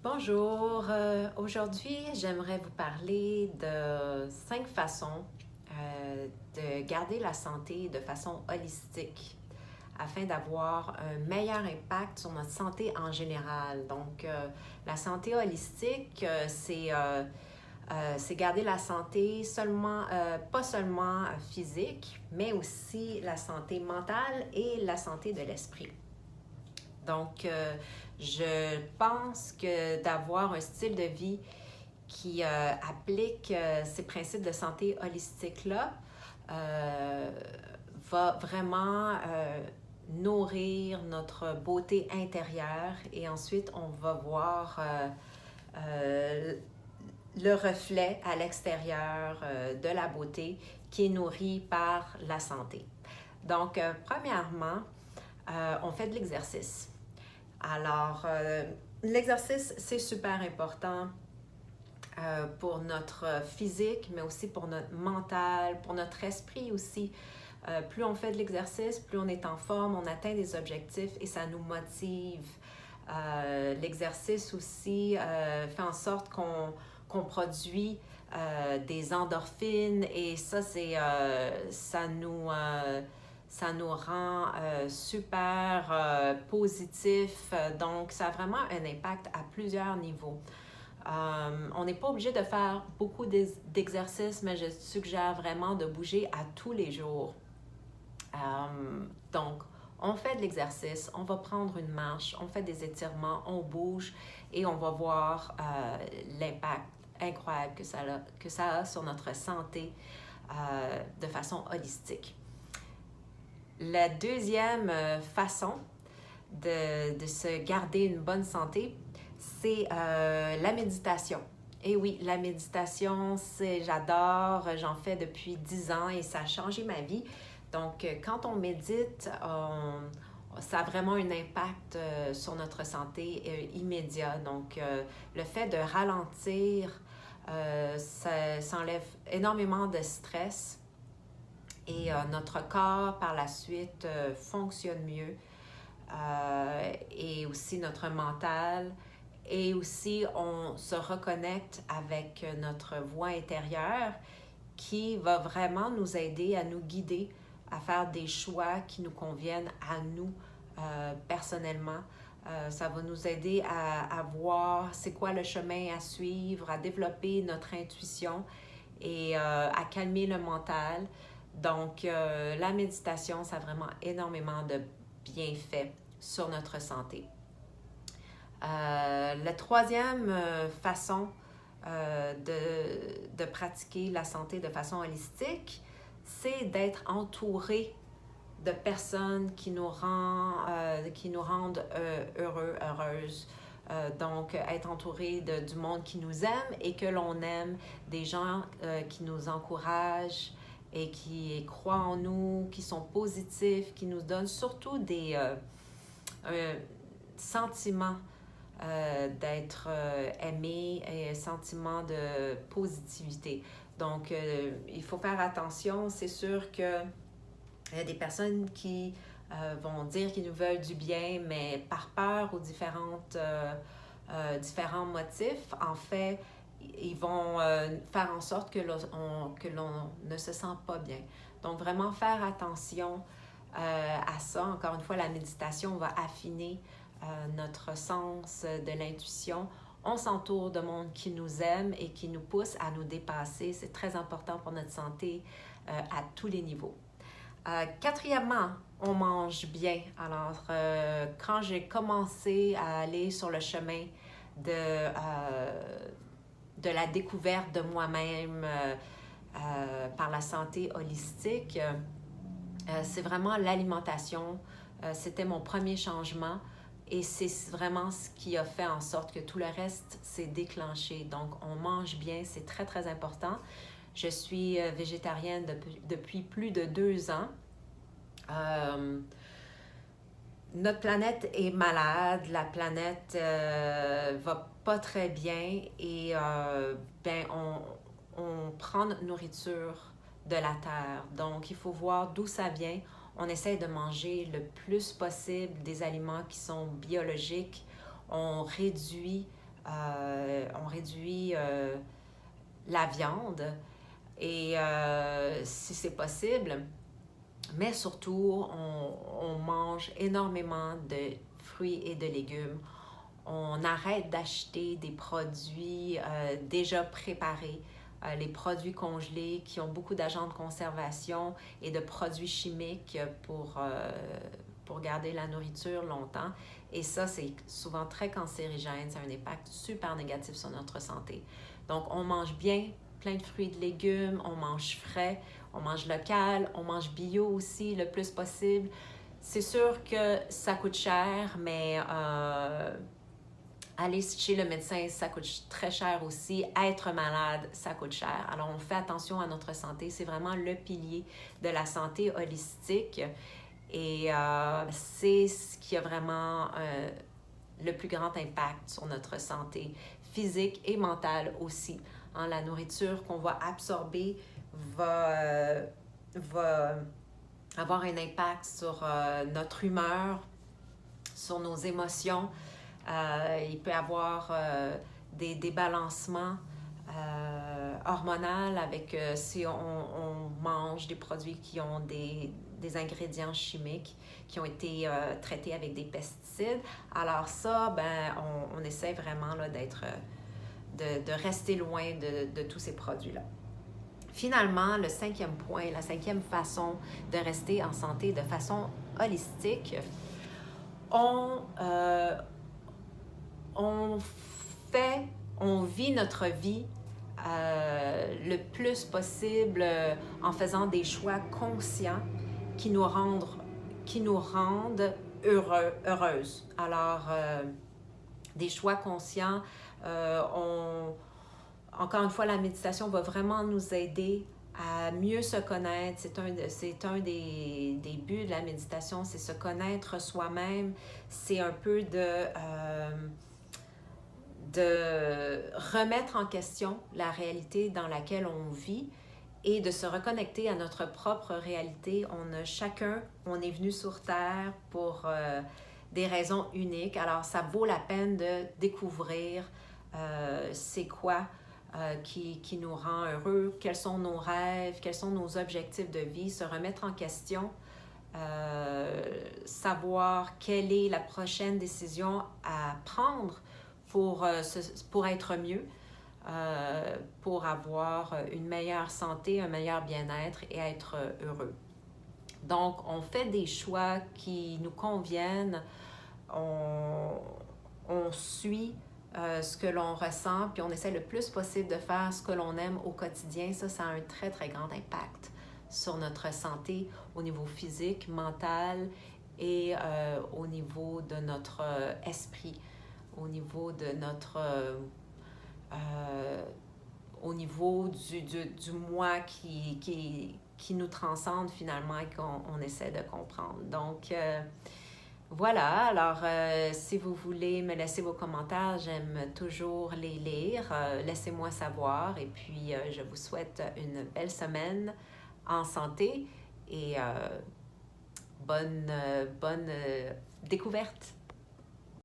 Bonjour, aujourd'hui j'aimerais vous parler de 5 façons de garder la santé de façon holistique afin d'avoir un meilleur impact sur notre santé en général. Donc, la santé holistique, c'est garder la santé seulement, pas seulement physique, mais aussi la santé mentale et la santé de l'esprit. Donc, je pense que d'avoir un style de vie qui applique ces principes de santé holistique-là euh, va vraiment nourrir notre beauté intérieure et ensuite on va voir euh, le reflet à l'extérieur de la beauté qui est nourrie par la santé. Donc, premièrement, on fait de l'exercice. Alors, l'exercice, c'est super important pour notre physique, mais aussi pour notre mental, pour notre esprit aussi. Plus on fait de l'exercice, plus on est en forme, on atteint des objectifs et ça nous motive. L'exercice aussi fait en sorte qu'on produit des endorphines et ça, ça nous rend super positifs. Donc, ça a vraiment un impact à plusieurs niveaux. On n'est pas obligé de faire beaucoup d'exercices, mais je suggère vraiment de bouger à tous les jours. Donc, on fait de l'exercice, on va prendre une marche, on fait des étirements, on bouge et on va voir l'impact incroyable que ça a sur notre santé de façon holistique. La deuxième façon de se garder une bonne santé, c'est la méditation. Et oui, la méditation, j'adore, j'en fais depuis 10 ans et ça a changé ma vie. Donc, quand on médite, ça a vraiment un impact sur notre santé immédiat. Donc, le fait de ralentir, ça enlève énormément de stress et notre corps, par la suite, fonctionne mieux. Et aussi notre mental. Et aussi, on se reconnecte avec notre voix intérieure qui va vraiment nous aider à nous guider, à faire des choix qui nous conviennent à nous personnellement. Ça va nous aider à voir c'est quoi le chemin à suivre, à développer notre intuition et à calmer le mental. Donc, la méditation, ça a vraiment énormément de bienfaits sur notre santé. La troisième façon de pratiquer la santé de façon holistique, c'est d'être entouré de personnes qui nous rendent heureux, heureuses. Donc, être entouré du monde qui nous aime et que l'on aime, des gens qui nous encouragent et qui croient en nous, qui sont positifs, qui nous donnent surtout un sentiment d'être aimé et un sentiment de positivité. Donc, il faut faire attention. C'est sûr que il y a des personnes qui vont dire qu'ils nous veulent du bien, mais par peur aux différents motifs, en fait, ils vont faire en sorte que l'on ne se sent pas bien. Donc, vraiment faire attention à ça. Encore une fois, la méditation va affiner notre sens de l'intuition. On s'entoure de monde qui nous aime et qui nous pousse à nous dépasser. C'est très important pour notre santé à tous les niveaux. Quatrièmement, on mange bien. Alors, quand j'ai commencé à aller sur le chemin de la découverte de moi-même par la santé holistique, c'est vraiment l'alimentation. C'était mon premier changement et c'est vraiment ce qui a fait en sorte que tout le reste s'est déclenché. Donc, on mange bien, c'est très, très important. Je suis végétarienne depuis plus de 2 ans. Notre planète est malade, la planète va pas très bien et on prend notre nourriture de la terre. Donc, il faut voir d'où ça vient. On essaie de manger le plus possible des aliments qui sont biologiques. On réduit on réduit la viande et si c'est possible, mais surtout, on mange énormément de fruits et de légumes. On arrête d'acheter des produits déjà préparés, les produits congelés qui ont beaucoup d'agents de conservation et de produits chimiques pour garder la nourriture longtemps. Et ça, c'est souvent très cancérigène, ça a un impact super négatif sur notre santé. Donc, on mange bien plein de fruits et de légumes, on mange frais, on mange local, on mange bio aussi le plus possible. C'est sûr que ça coûte cher, mais aller chez le médecin, ça coûte très cher aussi. Être malade, ça coûte cher. Alors, on fait attention à notre santé. C'est vraiment le pilier de la santé holistique. Et c'est ce qui a vraiment le plus grand impact sur notre santé physique et mentale aussi. Hein, la nourriture qu'on va absorber va avoir un impact sur notre humeur, sur nos émotions. Il peut y avoir des débalancements hormonaux avec si on mange des produits qui ont des ingrédients chimiques qui ont été traités avec des pesticides. Alors ça, on essaie vraiment là, de rester loin de tous ces produits-là. Finalement, le 5e point, la 5e façon de rester en santé de façon holistique, on vit notre vie le plus possible en faisant des choix conscients qui nous rendent heureuses. Alors, des choix conscients, encore une fois, la méditation va vraiment nous aider à mieux se connaître. C'est un des buts de la méditation, c'est se connaître soi-même. C'est un peu de remettre en question la réalité dans laquelle on vit et de se reconnecter à notre propre réalité. On est venu sur Terre pour des raisons uniques. Alors, ça vaut la peine de découvrir c'est quoi qui nous rend heureux, quels sont nos rêves, quels sont nos objectifs de vie, se remettre en question, savoir quelle est la prochaine décision à prendre pour être mieux, pour avoir une meilleure santé, un meilleur bien-être et être heureux. Donc, on fait des choix qui nous conviennent, on suit ce que l'on ressent, puis on essaie le plus possible de faire ce que l'on aime au quotidien. Ça a un très, très grand impact sur notre santé au niveau physique, mental et au niveau de notre esprit, au niveau de notre... au niveau du moi qui nous transcende finalement et qu'on essaie de comprendre. Donc, voilà, alors si vous voulez me laisser vos commentaires, j'aime toujours les lire. Laissez-moi savoir et puis je vous souhaite une belle semaine en santé et bonne découverte.